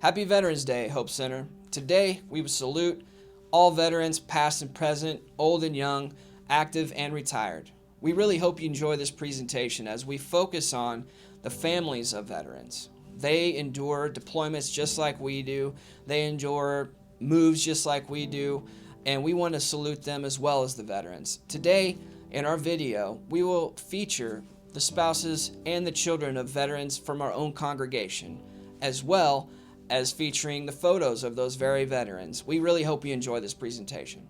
Happy Veterans Day, Hope Center. Today, we would salute all veterans, past and present, old and young, active and retired. We really hope you enjoy this presentation as we focus on the families of veterans. They endure deployments just like we do. They endure moves just like we do, and we want to salute them as well as the veterans. Today, in our video, we will feature the spouses and the children of veterans from our own congregation, as well as featuring the photos of those very veterans. We really hope you enjoy this presentation.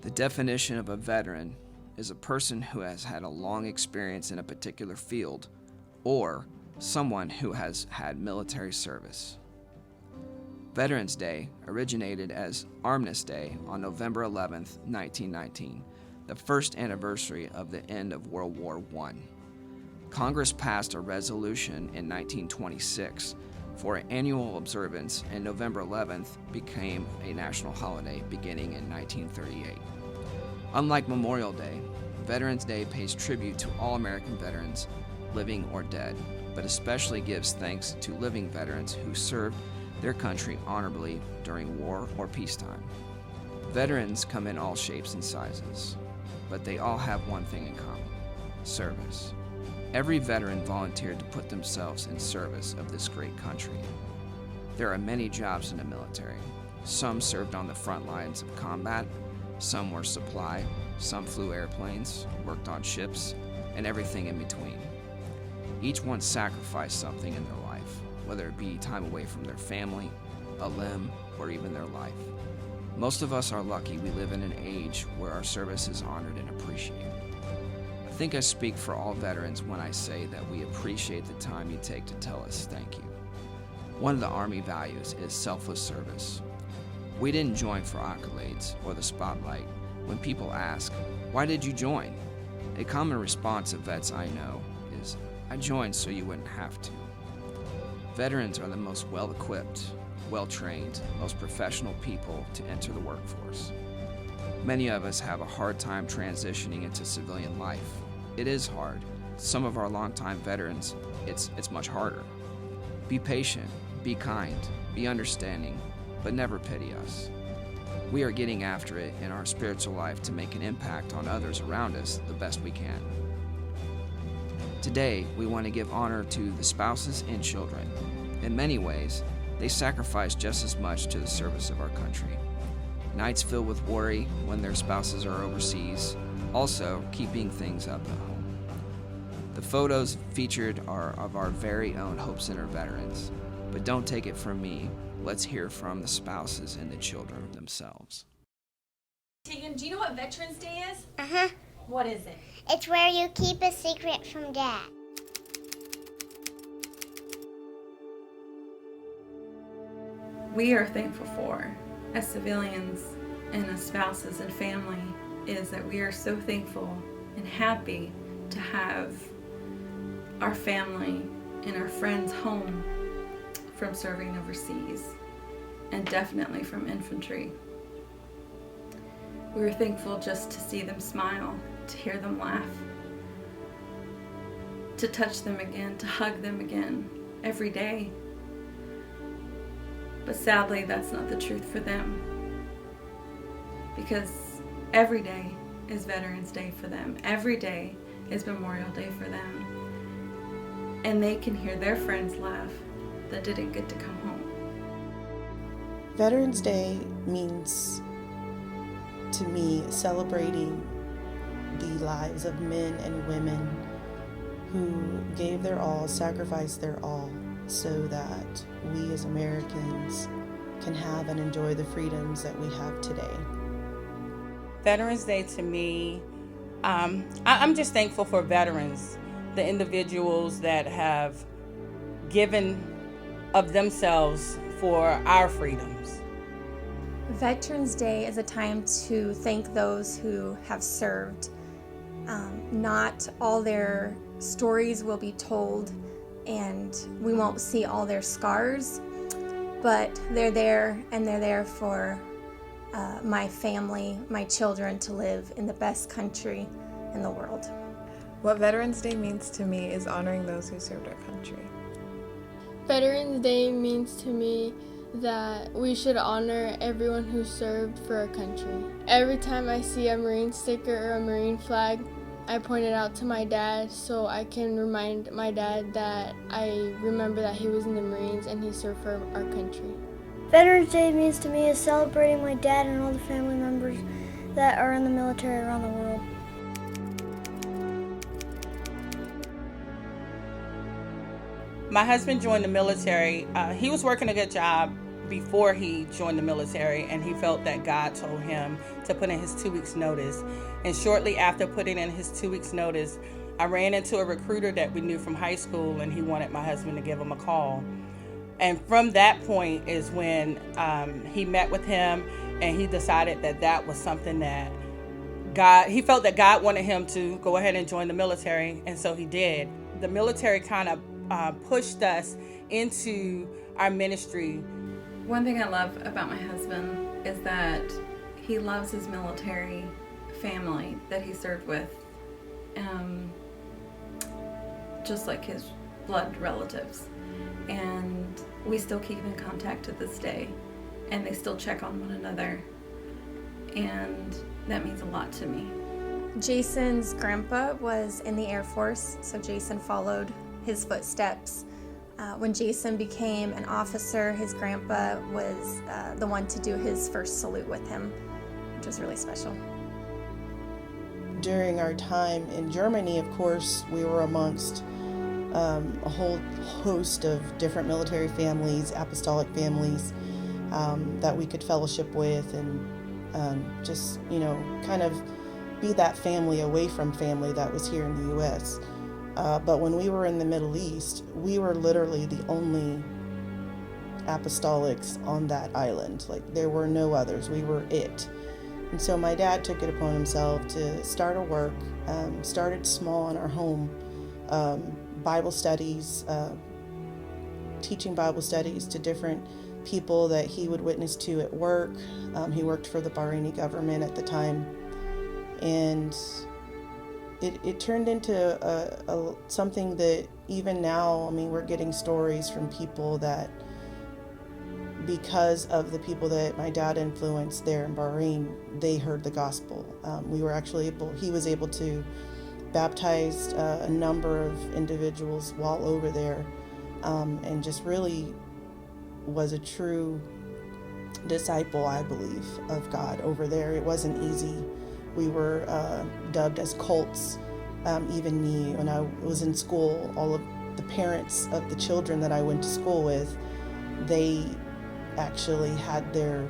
The definition of a veteran is a person who has had a long experience in a particular field or someone who has had military service. Veterans Day originated as Armistice Day on November 11th, 1919, the first anniversary of the end of World War I. Congress passed a resolution in 1926 for an annual observance, and November 11th became a national holiday beginning in 1938. Unlike Memorial Day, Veterans Day pays tribute to all American veterans, living or dead, but especially gives thanks to living veterans who served their country honorably during war or peacetime. Veterans come in all shapes and sizes, but they all have one thing in common: service. Every veteran volunteered to put themselves in service of this great country. There are many jobs in the military. Some served on the front lines of combat, some were supply, some flew airplanes, worked on ships, and everything in between. Each one sacrificed something in their life, whether it be time away from their family, a limb, or even their life. Most of us are lucky we live in an age where our service is honored and appreciated. I think I speak for all veterans when I say that we appreciate the time you take to tell us thank you. One of the Army values is selfless service. We didn't join for accolades or the spotlight. When people ask, "Why did you join?" a common response of vets I know is, "I joined so you wouldn't have to." Veterans are the most well-equipped, well-trained, most professional people to enter the workforce. Many of us have a hard time transitioning into civilian life. It is hard. Some of our longtime veterans, it's much harder. Be patient, be kind, be understanding, but never pity us. We are getting after it in our spiritual life to make an impact on others around us the best we can. Today, we want to give honor to the spouses and children. In many ways, they sacrifice just as much to the service of our country. Nights filled with worry when their spouses are overseas, also keeping things up at home. The photos featured are of our very own Hope Center veterans, but don't take it from me. Let's hear from the spouses and the children themselves. Tegan, do you know what Veterans Day is? Uh-huh. What is it? It's where you keep a secret from Dad. We are thankful for, as civilians and as spouses and family, is that we are so thankful and happy to have our family and our friends home from serving overseas, and definitely from infantry. We were thankful just to see them smile, to hear them laugh, to touch them again, to hug them again every day. But sadly, that's not the truth for them, because every day is Veterans Day for them. Every day is Memorial Day for them. And they can hear their friends laugh that didn't get to come home. Veterans Day means, to me, celebrating the lives of men and women who gave their all, sacrificed their all, so that we as Americans can have and enjoy the freedoms that we have today. Veterans Day to me, I'm just thankful for veterans, the individuals that have given of themselves for our freedoms. Veterans Day is a time to thank those who have served. Not all their stories will be told, and we won't see all their scars, but they're there, and they're there for my family, my children, to live in the best country in the world. What Veterans Day means to me is honoring those who served our country. Veterans Day means to me that we should honor everyone who served for our country. Every time I see a Marine sticker or a Marine flag, I point it out to my dad so I can remind my dad that I remember that he was in the Marines and he served for our country. Veterans Day means to me is celebrating my dad and all the family members that are in the military around the world. My husband joined the military. He was working a good job before he joined the military, and he felt that God told him to put in his 2 weeks notice. And shortly after putting in his 2 weeks notice, I ran into a recruiter that we knew from high school, and he wanted my husband to give him a call. And from that point is when he met with him, and he decided that that was something that he felt that God wanted him to go ahead and join the military, and so he did. The military kind of pushed us into our ministry. One thing I love about my husband is that he loves his military family that he served with, just like his blood relatives. And we still keep in contact to this day, and they still check on one another, and that means a lot to me. Jason's grandpa was in the Air Force, so Jason followed his footsteps. When Jason became an officer, his grandpa was the one to do his first salute with him, which was really special. During our time in Germany, of course, we were amongst a whole host of different military families, apostolic families, that we could fellowship with and just, kind of be that family away from family that was here in the U.S. But when we were in the Middle East, we were literally the only apostolics on that island. Like, there were no others. We were it. And so my dad took it upon himself to start a work, started small in our home, Bible studies, teaching Bible studies to different people that he would witness to at work. He worked for the Bahraini government at the time. And it turned into something that even now, we're getting stories from people that, because of the people that my dad influenced there in Bahrain, they heard the gospel. He was able to baptize a number of individuals while over there, and just really was a true disciple, I believe, of God over there. It wasn't easy. We were dubbed as cults. Even me, when I was in school, all of the parents of the children that I went to school with, they actually had their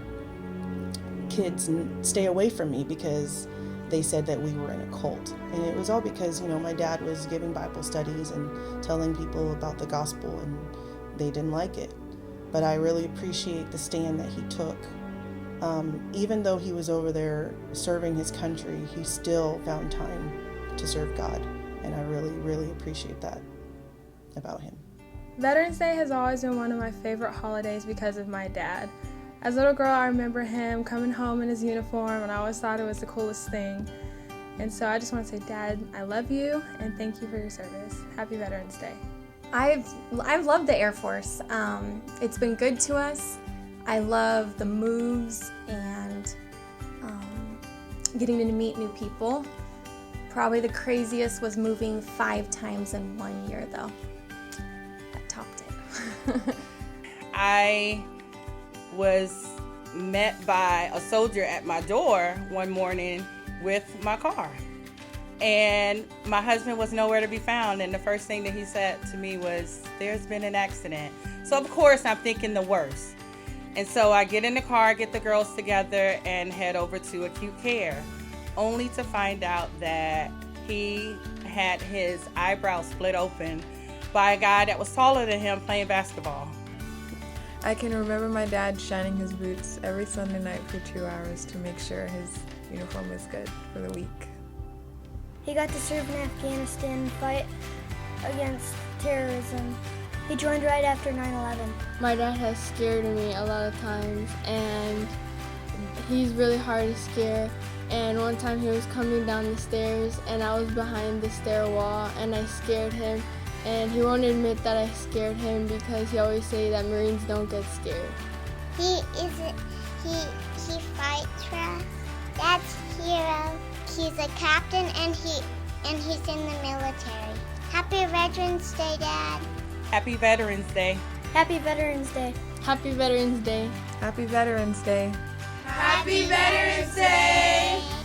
kids stay away from me because they said that we were in a cult. And it was all because, my dad was giving Bible studies and telling people about the gospel, and they didn't like it. But I really appreciate the stand that he took. Even though he was over there serving his country, he still found time to serve God. And I really, really appreciate that about him. Veterans Day has always been one of my favorite holidays because of my dad. As a little girl, I remember him coming home in his uniform, and I always thought it was the coolest thing. And so I just want to say, Dad, I love you, and thank you for your service. Happy Veterans Day. I've loved the Air Force. It's been good to us. I love the moves and getting to meet new people. Probably the craziest was moving 5 times in 1 year, though. That topped it. I was met by a soldier at my door one morning with my car. And my husband was nowhere to be found. And the first thing that he said to me was, "There's been an accident." So of course I'm thinking the worst. And so I get in the car, get the girls together, and head over to acute care, only to find out that he had his eyebrow split open by a guy that was taller than him playing basketball. I can remember my dad shining his boots every Sunday night for 2 hours to make sure his uniform was good for the week. He got to serve in Afghanistan and fight against terrorism. He joined right after 9/11. My dad has scared me a lot of times, and he's really hard to scare. And one time he was coming down the stairs, and I was behind the stair wall, and I scared him, and he won't admit that I scared him because he always say that Marines don't get scared. He fights for us. Dad's hero. He's a captain and he's in the military. Happy Veterans Day, Dad. Happy Veterans Day. Happy Veterans Day. Happy Veterans Day. Happy Veterans Day. Happy Veterans Day.